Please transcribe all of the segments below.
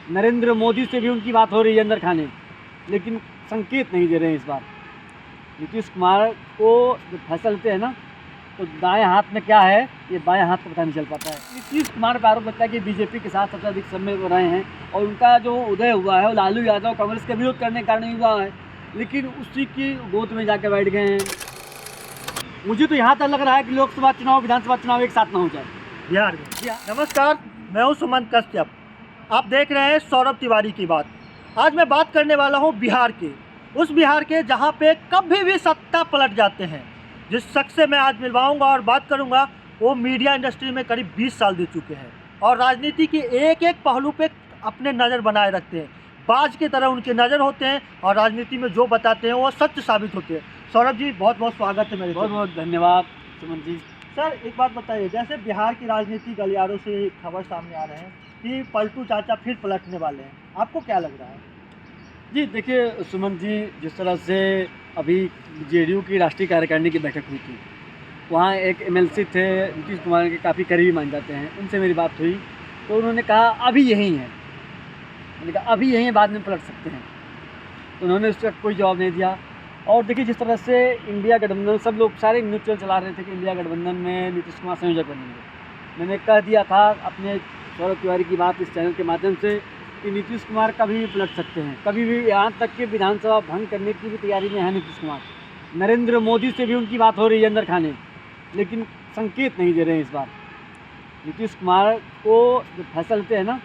नरेंद्र मोदी से भी उनकी बात हो रही है अंदर खाने, लेकिन संकेत नहीं दे रहे हैं इस बार। नीतीश कुमार को जब फैसला लेते हैं ना, तो दाएं हाथ में क्या है ये बाएं हाथ को पता नहीं चल पाता है। नीतीश कुमार पर आरोप लगता है कि बीजेपी के साथ सबसे अधिक समय हो रहे हैं और उनका जो उदय हुआ है वो लालू यादव कांग्रेस का विरोध करने के कारण ही हुआ है, लेकिन उसी की गोद में जाकर बैठ गए हैं। मुझे तो यहाँ तक लग रहा है कि लोकसभा चुनाव विधानसभा चुनाव एक साथ ना हो जाए बिहार में। नमस्कार, मैं हूं सुमन कश्यप। आप देख रहे हैं सौरभ तिवारी की बात। आज मैं बात करने वाला हूं बिहार की, उस बिहार के जहां पे कभी भी सत्ता पलट जाते हैं। जिस शख्स से मैं आज मिलवाऊंगा और बात करूंगा, वो मीडिया इंडस्ट्री में करीब 20 साल दे चुके हैं और राजनीति की एक एक पहलू पे अपने नज़र बनाए रखते हैं। बाज की तरह उनके नज़र होते हैं और राजनीति में जो बताते हैं वो सच साबित होते हैं। सौरभ जी, बहुत बहुत स्वागत है मेरे। बहुत बहुत धन्यवाद सुमन जी। सर, एक बात बताइए, जैसे बिहार की राजनीति गलियारों से खबर सामने आ रहे हैं कि पलटू चाचा फिर पलटने वाले हैं, आपको क्या लग रहा है? जी देखिए सुमन जी, जिस तरह से अभी जेडीयू की राष्ट्रीय कार्यकारिणी की बैठक हुई थी, वहाँ एक एमएलसी थे नीतीश कुमार के काफ़ी करीबी मान जाते हैं, उनसे मेरी बात हुई तो उन्होंने कहा अभी यही है। मैंने कहा अभी यही है, बाद में पलट सकते हैं। उन्होंने उसका कोई जवाब नहीं दिया। और देखिए जिस तरह से इंडिया गठबंधन, सब लोग सारे न्यूज़ चैनल चला रहे थे कि इंडिया गठबंधन में नीतीश कुमार संयोजक बनेंगे। मैंने कह दिया था अपने सौरभ तिवारी की बात इस चैनल के माध्यम से कि नीतीश कुमार कभी भी पलट सकते हैं, कभी भी। यहाँ तक कि विधानसभा भंग करने की भी तैयारी में है नीतीश कुमार। नरेंद्र मोदी से भी उनकी बात हो रही है अंदर खाने, लेकिन संकेत नहीं दे रहे हैं इस बार। नीतीश कुमार को जब फैसला लेते हैं ना,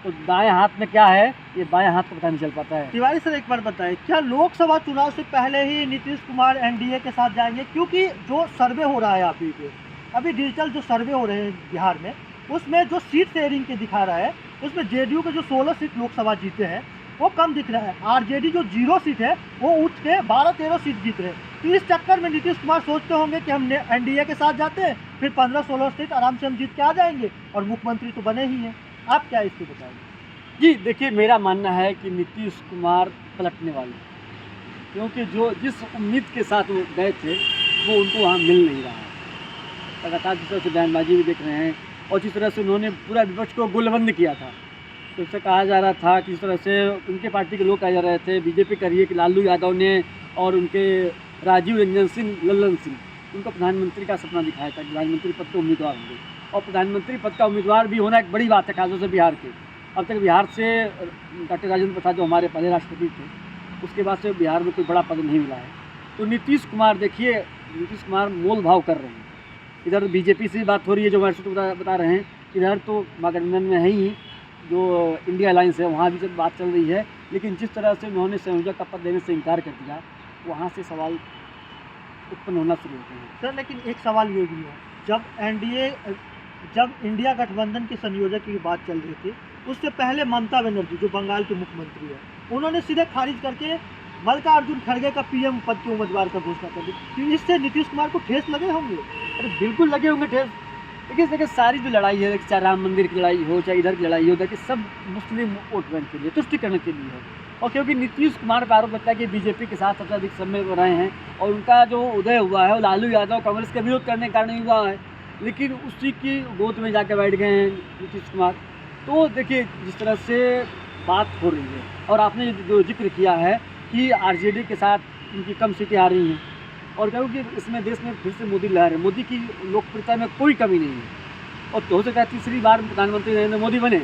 तो दाएं हाथ में क्या है ये बाएं हाथ को पता नहीं चल पाता है। तिवारी सर, एक बार बताएं, क्या लोकसभा चुनाव से पहले ही नीतीश कुमार एनडीए के साथ जाएंगे? क्योंकि जो सर्वे हो रहा है अभी डिजिटल जो सर्वे हो रहे हैं बिहार में, उसमें जो सीट शेयरिंग के दिखा रहा है, उसमें जेडीयू के जो 16 सीट लोकसभा जीते हैं वो कम दिख रहा है। आरजेडी जो 0 सीट है वो उठ के 12-13 सीट जीत रहे हैं। तो इस चक्कर में नीतीश कुमार सोचते होंगे कि हम एनडीए के साथ जाते हैं, फिर 15-16 सीट आराम से हम जीत के आ जाएंगे और मुख्यमंत्री तो बने ही हैं। आप क्या इसको बताएंगे? जी देखिए, मेरा मानना है कि नीतीश कुमार पलटने वाले, क्योंकि जो जिस उम्मीद के साथ वो गए थे वो उनको वहाँ मिल नहीं रहा है। लगातार जिस तरह से बयानबाजी भी देख रहे हैं और जिस तरह से उन्होंने पूरा विपक्ष को गोलबंद किया था, तो उससे कहा जा रहा था कि जिस तरह से उनके पार्टी के लोग कहा जा रहे थे, बीजेपी कह रही है कि लालू यादव ने और उनके राजीव रंजन सिंह, लल्लन सिंह, उनको प्रधानमंत्री का सपना दिखाया था कि प्रधानमंत्री पद के उम्मीदवार होंगे। और प्रधानमंत्री पद का उम्मीदवार भी होना एक बड़ी बात है, खासतौर से बिहार के। अब तक बिहार से डॉक्टर राजेंद्र प्रसाद जो हमारे पहले राष्ट्रपति थे, उसके बाद से बिहार में कोई बड़ा पद नहीं मिला है। तो नीतीश कुमार देखिए, नीतीश कुमार मोल भाव कर रहे हैं। इधर बीजेपी से बात हो रही है, जो हमारे सूत्र बता रहे हैं, इधर तो महागठबंधन में है ही, जो इंडिया अलायंस है वहाँ भी जब बात चल रही है। लेकिन जिस तरह से उन्होंने संयोजक का पद देने से इनकार कर दिया, वहाँ से सवाल उत्पन्न होना शुरू होते हैं। सर, लेकिन एक सवाल ये भी है, जब इंडिया गठबंधन के संयोजक की बात चल रही थी, उससे पहले ममता बनर्जी जो बंगाल के मुख्यमंत्री है, उन्होंने सीधे खारिज करके मल्लिकार्जुन खड़गे का पीएम पद के उम्मीदवार का घोषणा कर दी। तो इससे नीतीश कुमार को ठेस लगे होंगे? अरे बिल्कुल लगे होंगे ठेस। देखिए सारी जो लड़ाई है, चाहे राम मंदिर की लड़ाई हो, चाहे इधर की लड़ाई हो, कि सब मुस्लिम वोट बैंक के लिए, तुष्टिकरण के लिए है। और क्योंकि नीतीश कुमार पर आरोप लगता है कि बीजेपी के साथ सबसे अधिक समय हो रहे हैं और उनका जो उदय हुआ है वो लालू यादव कांग्रेस का विरोध करने के कारण ही हुआ है, लेकिन उसी की गोद में जाकर बैठ गए हैं नीतीश कुमार। तो देखिए जिस तरह से बात हो रही है, और आपने जो जिक्र किया है कि आरजेडी के साथ उनकी कम सीटें आ रही हैं, और क्योंकि इसमें देश में फिर से मोदी लहर है, मोदी की लोकप्रियता में कोई कमी नहीं है। और तो हो सकता है तीसरी बार प्रधानमंत्री नरेंद्र मोदी बने।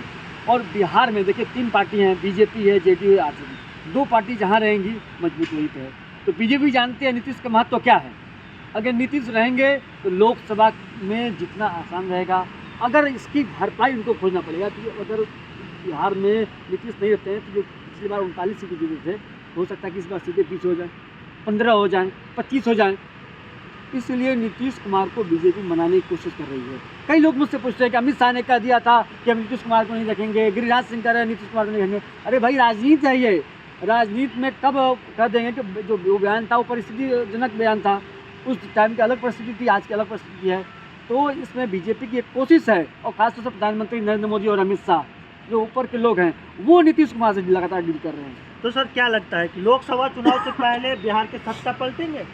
और बिहार में देखिए 3 पार्टी हैं, बीजेपी है, जेडीयू है, आरजेडी। 2 पार्टी जहाँ रहेंगी मजबूत वहीं पर है। तो बीजेपी जानते हैं नीतीश का महत्व क्या है। अगर नीतीश रहेंगे तो लोकसभा में जितना आसान रहेगा। अगर इसकी भरपाई उनको खोजना पड़ेगा, तो अगर बिहार में नीतीश नहीं रहते हैं तो जो पिछली बार 39 सीटें जीते थे, हो सकता है कि इस बार सीटें 20 हो जाएँ, 15 हो जाएँ, 25 हो जाएँ। इसलिए नीतीश कुमार को बीजेपी मनाने की कोशिश कर रही है। कई लोग मुझसे पूछते हैं कि अमित शाह ने कह दिया था कि हम नीतीश कुमार को नहीं रखेंगे, गिरिराज सिंह कह रहे हैं नीतीश कुमार को नहीं रखेंगे। अरे भाई, राजनीति है ये। राजनीति में कब कह देंगे कि जो बयान था वो परिस्थितिजनक बयान था, उस टाइम की अलग परिस्थिति थी, आज की अलग परिस्थिति है। तो इसमें बीजेपी की एक कोशिश है, और खासतौर से प्रधानमंत्री नरेंद्र मोदी और अमित शाह जो ऊपर के लोग हैं, वो नीतीश कुमार से लगातार डील कर रहे हैं। तो सर, क्या लगता है कि लोकसभा चुनाव से पहले बिहार के सत्ता पलटेंगे?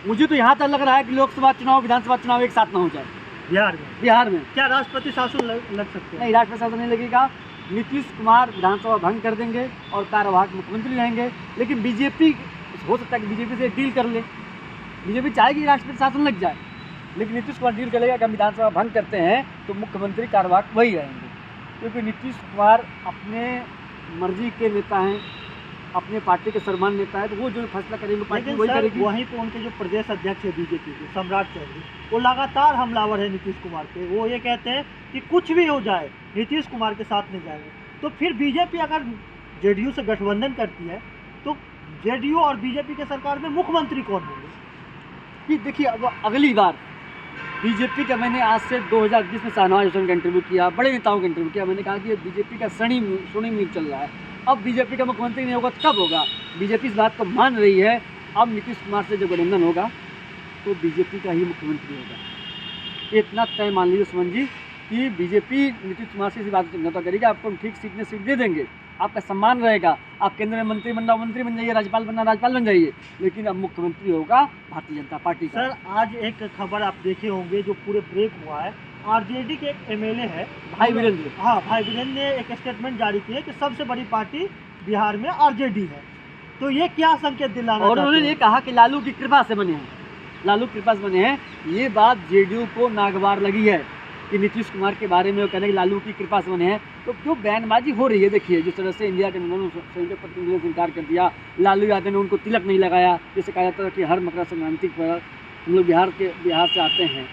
मुझे तो यहाँ तक लग रहा है कि लोकसभा चुनाव विधानसभा चुनाव एक साथ ना हो जाए बिहार में। क्या राष्ट्रपति शासन लग सकते हैं? नहीं, राष्ट्रपति शासन नहीं लगेगा। नीतीश कुमार विधानसभा भंग कर देंगे और कार्यवाहक मुख्यमंत्री रहेंगे। लेकिन बीजेपी हो सकता है कि बीजेपी से डील कर ले, बीजेपी चाहेगी राष्ट्रपति शासन लग जाए, लेकिन नीतीश कुमार डील करेगा कि हम विधानसभा भंग करते हैं तो मुख्यमंत्री कार्यवाहक वही रहेंगे, क्योंकि नीतीश कुमार अपने मर्जी के नेता हैं, अपने पार्टी के सम्मान नेता है, तो वो जो फैसला करेंगे पार्टी लेकिन वही सर करेगी। वहीं पे उनके जो प्रदेश अध्यक्ष है बीजेपी के सम्राट चौधरी, वो लगातार हमलावर है नीतीश कुमार पे। वो ये कहते हैं कि कुछ भी हो जाए नीतीश कुमार के साथ नहीं जाएंगे। तो फिर बीजेपी अगर जेडीयू से गठबंधन करती है तो जेडीयू और बीजेपी के सरकार में मुख्यमंत्री कौन होंगे? कि देखिए, अब अगली बार बीजेपी का मैंने आज से 2020 में शाहनवाज हुसैन का इंटरव्यू किया, बड़े नेताओं का इंटरव्यू किया, मैंने कहा कि ये बीजेपी का स्वर्णिम युग चल रहा है। अब बीजेपी का मुख्यमंत्री नहीं होगा तो कब होगा? बीजेपी इस बात को मान रही है, अब नीतीश कुमार से जब गठबंधन होगा तो बीजेपी का ही मुख्यमंत्री होगा। ये इतना तय मान लीजिए सुमन जी कि बीजेपी नीतीश कुमार से इसी बात से समझौता करेगी, आपको हम ठीक सीट में सीट दे देंगे, आपका सम्मान रहेगा, आप केंद्र में मंत्री बनना मंत्री बन जाइए, राज्यपाल बनना राज्यपाल बन जाइए, लेकिन अब मुख्यमंत्री होगा भारतीय जनता पार्टी का। सर आज एक खबर आप देखे होंगे जो पूरे ब्रेक हुआ है, आरजेडी के एक एमएलए है भाई वीरेंद्र, हाँ भाई वीरेंद्र ने एक स्टेटमेंट जारी की है कि सबसे बड़ी पार्टी बिहार में आरजेडी है। तो ये क्या संकेत दिलाना और चाहते उन्होंने ये हैं? कहा कि लालू की कृपा से बने हैं, लालू की कृपा से बने हैं। ये बात जेडीयू को नागवार लगी है कि नीतीश कुमार के बारे में वो कहने कि लालू की कृपा से बने हैं। तो क्यों बयानबाजी हो रही है? देखिए, जिस तरह से इंडिया के प्रतिनिधियों ने इनकार कर दिया, लालू यादव ने उनको तिलक नहीं लगाया, जैसे कहा जाता है कि हर मकर संक्रांति पर हम लोग बिहार से आते हैं,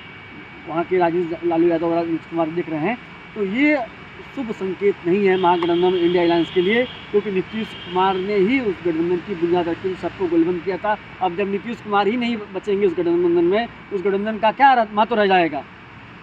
वहाँ के राजीव लालू यादव और नीतीश कुमार दिख रहे हैं, तो ये शुभ संकेत नहीं है महागठबंधन इंडिया अलायंस के लिए, क्योंकि नीतीश कुमार ने ही उस गठबंधन की बुनियाद रखी, सबको गोलबंद किया था। अब जब नीतीश कुमार ही नहीं बचेंगे उस गठबंधन में, उस गठबंधन का क्या महत्व रह जाएगा?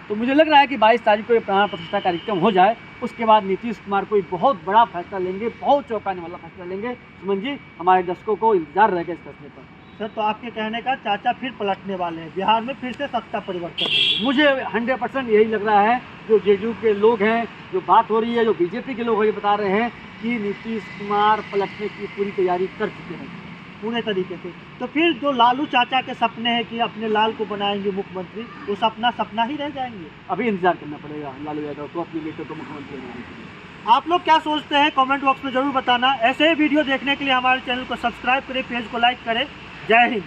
तो मुझे लग रहा है कि 22 तारीख को ये प्राण प्रतिष्ठा कार्यक्रम हो जाए, उसके बाद नीतीश कुमार कोई बहुत बड़ा फैसला लेंगे, बहुत चौंकाने वाला फैसला लेंगे। सुमन जी, हमारे दर्शकों को इंतजार रहेगा इस फैसले पर। सर तो आपके कहने का चाचा फिर पलटने वाले हैं, बिहार में फिर से सत्ता परिवर्तन होगी। मुझे 100% यही लग रहा है। जो जेडीयू के लोग हैं, जो बात हो रही है, जो बीजेपी के लोग हैं, ये बता रहे हैं कि नीतीश कुमार पलटने की पूरी तैयारी कर चुके हैं पूरे तरीके से। तो फिर जो लालू चाचा के सपने हैं कि अपने लाल को बनाएंगे मुख्यमंत्री, वो सपना ही रह जाएंगे। अभी इंतजार करना पड़ेगा लालू यादव को अपने बेटे को मुख्यमंत्री बनाने के लिए। आप लोग क्या सोचते हैं कमेंट बॉक्स में ज़रूर बताना। ऐसे ही वीडियो देखने के लिए हमारे चैनल को सब्सक्राइब करें, पेज को लाइक करें। जय हिंद।